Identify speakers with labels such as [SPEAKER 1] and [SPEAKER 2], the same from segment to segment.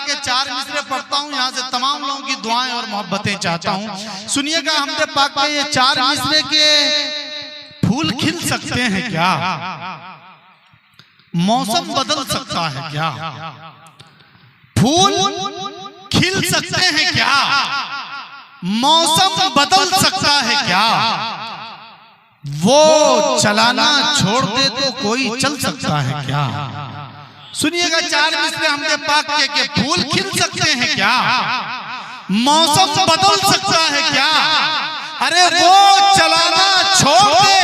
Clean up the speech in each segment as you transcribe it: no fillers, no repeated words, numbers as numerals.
[SPEAKER 1] के 4 मिसरे पढ़ता हूँ, यहाँ से तमाम लोगों की दुआएं और मोहब्बतें चाहता हूँ। सुनिएगा, हमदे पाक के ये 4 मिसरे के फूल खिल सकते हैं क्या? मौसम बदल सकता है क्या? फूल खिल सकते हैं क्या? मौसम बदल सकता है क्या? वो चलाना छोड़ दे तो कोई चल सकता है क्या? सुनिएगा, 4 मिसरे हमदे पाक के फूल खिल सकते हैं क्या? मौसम बदल सकता है क्या? अरे वो चलाना छोड़ दे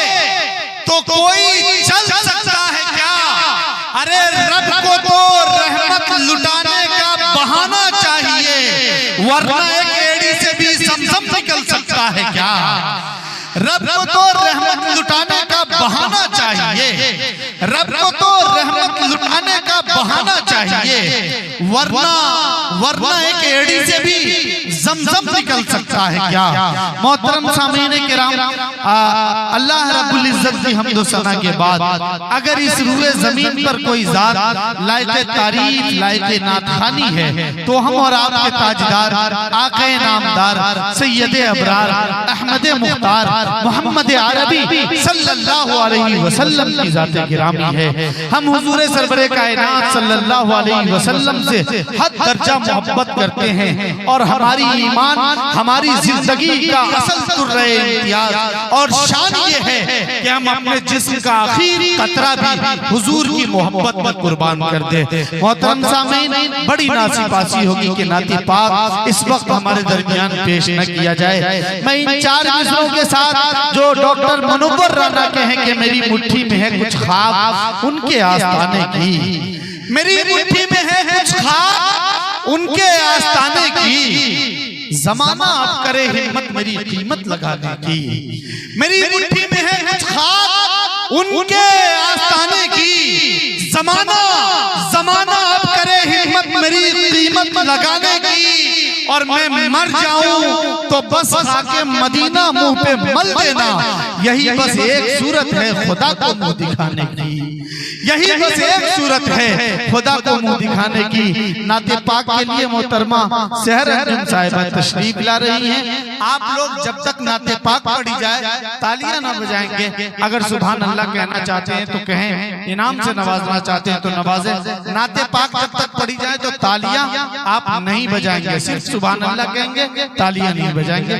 [SPEAKER 1] तो कोई चल सकता है क्या? अरे रब को तो रहमत लुटाने का बहाना चाहिए, वरना एक एड़ी से भी समसम निकल सकता है क्या? रब को तो रहमत लुटाने का बहाना चाहिए, रब को तो रहमत लुटाने का बहाना चाहिए, वरना एक एड़ी से भी जमजम निकल सकता है क्या? मोहतरम सामीने किराम, अल्लाह रब्बुल इज्जत की हम्द व सना के बाद अगर इस रूए जमीन पर कोई जात लायके तारीफ लायके नाथखानी है तो हम और आपके ताजदार आक़े नामदार सैयद अबरार अहमद मुख्तार मोहम्मद अरबी सल्लल्लाहु अलैहि वसल्लम की जाते गिरामी है। हम हुजूर सरवरे कायनात सल्लल्लाहु अलैहि वसल्लम से हद दर्जा मोहब्बत करते हैं और हमारी ईमान हमारी जिंदगी का असल तुर्रे इम्तियाज और शान ये है कि हम अपने जिस्म का आखिरी कतरा भी हुजूर की मोहब्बत में कुर्बान कर दे। मोहतरम सामीन, बड़ी नासिपासी होगी कि नाती पाक इस वक्त हमारे दरमियान पेश न किया जाए। मैं इन 4 मिसरों के साथ जो डॉक्टर मुनव्वर राना के हैं कि मेरी मुट्ठी में है कुछ ख्वाब उनके आस्ताने की, मेरी मुट्ठी में है कुछ ख्वाब उनके आस्ताने की, ज़माना अब करे हिम्मत मेरी कीमत लगाने की। मेरी मुट्ठी में है कुछ ख्वाब उनके आस्ताने की, ज़माना अब करे हिम्मत मेरी कीमत लगाने की, और मैं मर जाऊं तो बस आके मदीना मुंह पे मल देना। यही बस एक सूरत है खुदा को मुंह दिखाने की, यही बस एक सूरत है खुदा को मुंह दिखाने की। नाते पाक के लिए मोहतरमा सहर अंजुम साहिबा तशरीफ ला रही हैं। आप लोग जब तक नाते पाक पढ़ी जाए तालियां ना बजाएंगे। अगर सुभान अल्लाह कहना चाहते हैं तो कहें, इनाम से नवाजना चाहते हैं तो नवाजें। नाते पाक जब तक पढ़ी जाए तो तालियां आप नहीं बजाएंगे, सिर्फ सुभान अल्लाह कहेंगे, तालियां नहीं बजाएंगे।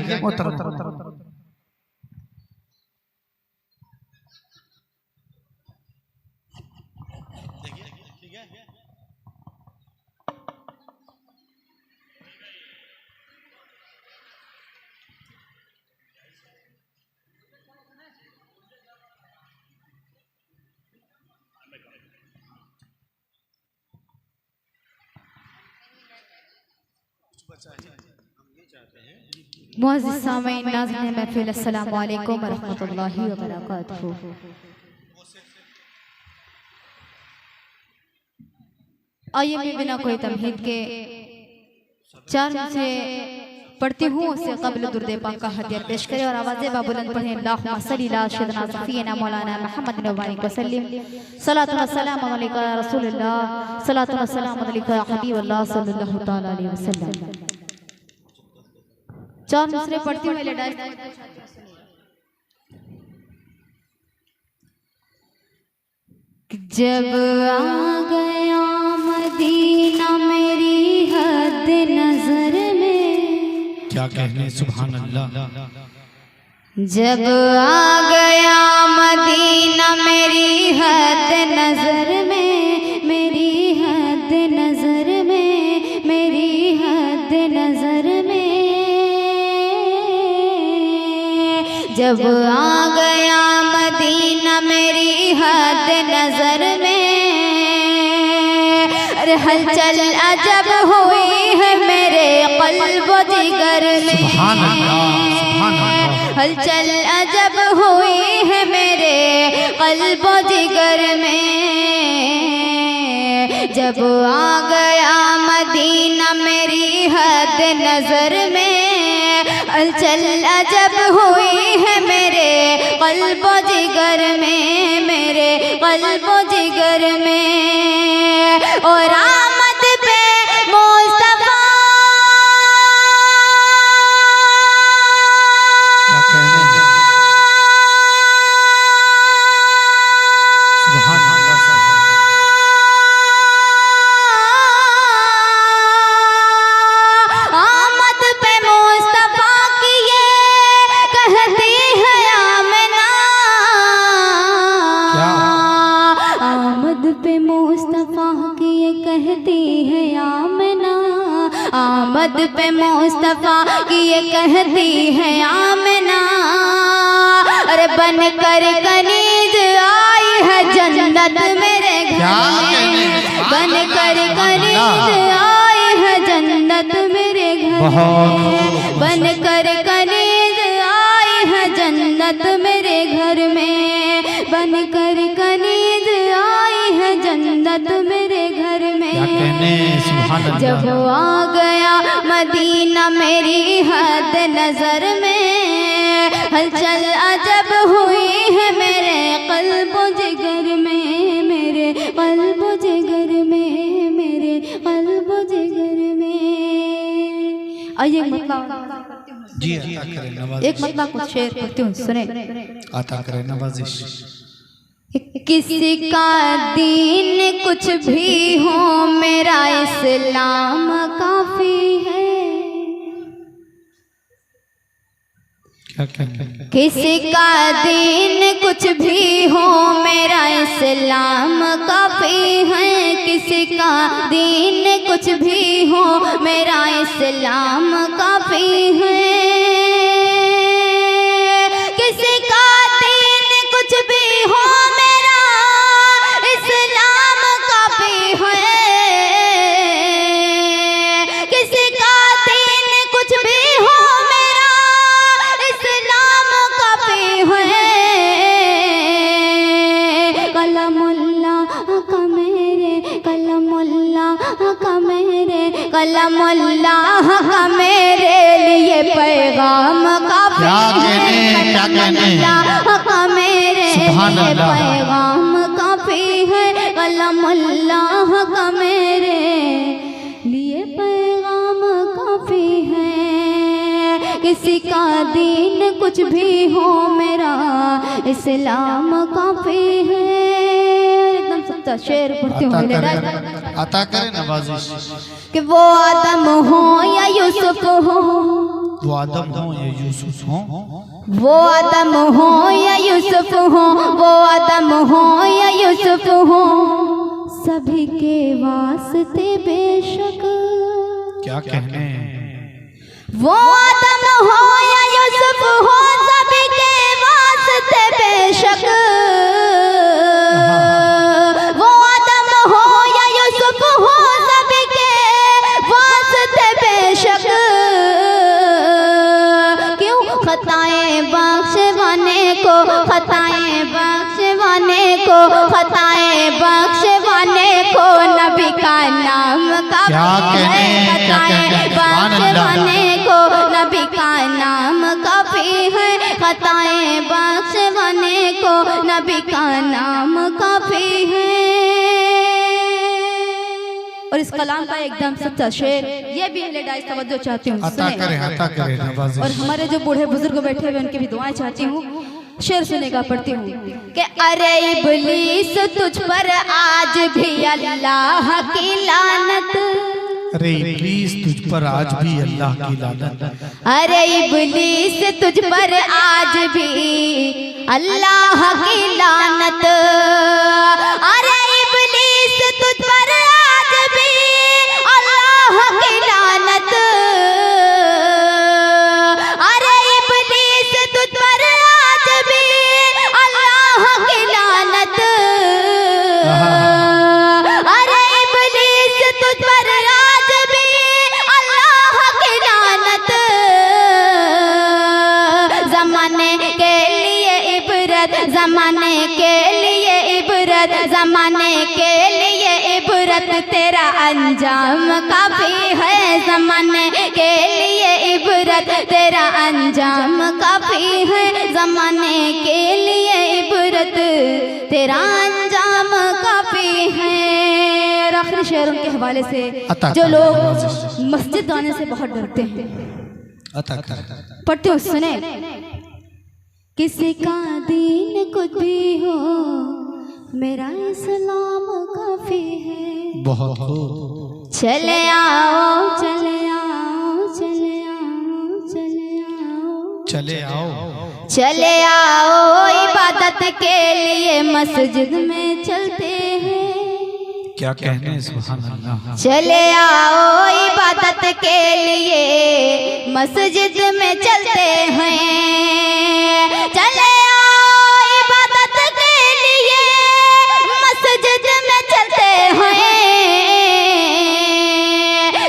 [SPEAKER 2] मुअज़्ज़िज़ सामीन नाज़रीन महफ़िल, अस्सलामु अलैकुम व रहमतुल्लाहि व बरकातुहू। आइए मैं बिना कोई तमहीद के 4 मिसरे पढ़ती हूँ, उससे क़ब्ल दुरूद पाक का हदिया पेश करें और आवाज़े बाबुलंद पढ़ें। अल्लाहुम्मा सल्ली अला सय्यिदिना सफ़ीना मौलाना मुहम्मद व बारिक वसल्लिम। सलातु व सलामु अलैका या रसूलल्लाह, सलातु व सलामु अलैका या हबीबल्लाह सल्लल्लाहु तआला अलैहि वसल्लम। 4 मिसरे पढ़ती हुए जब आ गया मदीना मेरी हद नजर में,
[SPEAKER 1] क्या कहने सुभान अल्लाह।
[SPEAKER 2] जब आ गया मदीना मेरी हद नजर में, मेरी हद नजर में, मेरी हद नजर में, जब आ गया मदीना मेरी हद नजर में, अरे हलचल अजब हुई है मेरे क़ल्ब व जिगर में,
[SPEAKER 1] सुभान अल्लाह, सुभान अल्लाह।
[SPEAKER 2] हलचल अजब हुई है मेरे क़ल्ब व जिगर में, जब आ गया मदीना मेरी हद नजर में, हलचल अजब हुई है मेरे क़ल्ब व जिगर में, मेरे क़ल्ब व जिगर में। और आमद पे मुस्तफा आमद पे मुस्तफा की ये कहती है आमना, अरे बन कर कनीज आई है जन्नत मेरे घर में, बन कर कनीज आई है जन्नत मेरे घर में, बन कर कनीज आई है जन्नत मेरे घर में, बन कर कनीज आई है जन्नत मेरे घर में। जब आ गया मदीना मेरी हद नजर में, हलचल अजब हुई है मेरे क़ल्ब जिगर में, मेरे क़ल्ब जिगर में, मेरे क़ल्ब जिगर में। आइए
[SPEAKER 1] जी
[SPEAKER 2] एक मतलब कुछ शेर पढ़ती हूँ, सुने।
[SPEAKER 1] आता करे नवाजिश।
[SPEAKER 2] किसी का दीन कुछ भी हो मेरा इस्लाम काफी है, किसी का दीन कुछ भी हो मेरा इस्लाम काफी है, किसी का दीन कुछ भी हो मेरा इस्लाम काफी है, किसी का दीन कुछ भी हो मेरा इस्लाम काफी है, किसी का दीन कुछ भी हो मेरा इस्लाम काफी है, कलमुल्लाह का मेरे, कलमुल्लाह का मेरे, कलमुल्लाह का मेरे लिए पैगाम काफी है, कलमुल्लाह का मेरे लिए पैगाम काफी है, कलमुल्लाह का मेरे लिए पैगाम काफी है, किसी का दीन कुछ भी हो मेरा इस्लाम काफी है। एकदम सच्चा शेर पढ़ती हूँ,
[SPEAKER 1] आता करे नवाजिश।
[SPEAKER 2] कि वो आदम हो या यूसुफ हो,
[SPEAKER 1] वो आदम हो या यूसुफ हो,
[SPEAKER 2] वो आदम हो या यूसुफ हो, वो आदम हो या यूसुफ हो, सभी के वास्ते बेशक,
[SPEAKER 1] क्या कहने,
[SPEAKER 2] वो आदम हो या यूसुफ हो, सभी के वास्ते बेशक, वो आदम हो या यूसुफ हो, सभी के वास्ते बेशक, क्यों खताएं बख्शवाने को, खताएं बख्शवाने को, खताएं बख्शवाने को नबी का नाम काफी है, खताएं बख्शवाने को नबी का नाम काफी है, खताएं बख्शवाने को नबी का नाम काफी है। और इस कलाम का एकदम सच्चा शेर, ये भी अहले डाइस तवज्जो चाहती हूँ,
[SPEAKER 1] आता करे नवाजिश।
[SPEAKER 2] और हमारे जो बूढ़े बुजुर्ग बैठे हुए उनकी भी दुआएं चाहती हूँ। शेर सुनेगा पढ़ती हूँ कि अरे इब्लीस तुझ पर आज भी अल्लाह की लानत,
[SPEAKER 1] अरे इब्लीस तुझ पर आज भी अल्लाह की लानत,
[SPEAKER 2] अरे इब्लीस तुझ पर आज भी अल्लाह की लानत, अरे इब्लीस तुझ पर आज भी अल्लाह की लानत, अरे इब्लीस तुझ पर आज भी अल्लाह की लानत, अरे इब्लीस तुझ पर आज भी अल्लाह की लानत, ज़माने के लिए इबरत, ज़माने के लिए इबरत, ज़माने के लिए इबरत, तेरा अंजाम काफी है, ज़माने के लिए इबरत, तेरा अंजाम काफी है, ज़माने के लिए इबरत, तेरा अंजाम काफी है। और आखिरी शेरों के हवाले से, जो लोग मस्जिद आने से बहुत डरते हैं, पढ़ते हो, सुने। किसी का दीन कुछ भी हो मेरा इस्लाम काफी है,
[SPEAKER 1] बहुत खूब।
[SPEAKER 2] चले आओ चले आओ चले आओ चले आओ
[SPEAKER 1] चले आओ,
[SPEAKER 2] चले आओ, इबादत के लिए मस्जिद में चलते हैं,
[SPEAKER 1] क्या कहने, सुभान अल्लाह।
[SPEAKER 2] चले आओ, इबादत के लिए मस्जिद में चलते हैं। चले आओ इबादत के लिए मस्जिद में चलते हैं।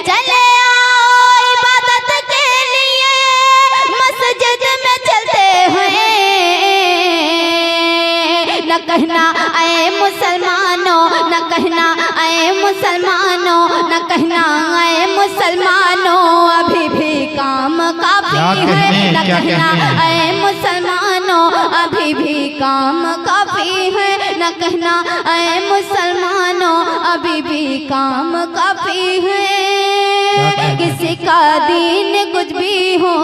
[SPEAKER 2] चले आओ इबादत के लिए मस्जिद में चलते हैं। न कहना ऐ मुसलमानों, न कहना ऐ मुसलमानों, न कहना ऐ मुसलमानों, अभी भी काम काफी है। न कहना ऐ मुसलमानों, अभी भी काम काफी है। न कहना ऐ मुसलमानों, अभी भी काम काफी है। किसी का दीन कुछ भी हो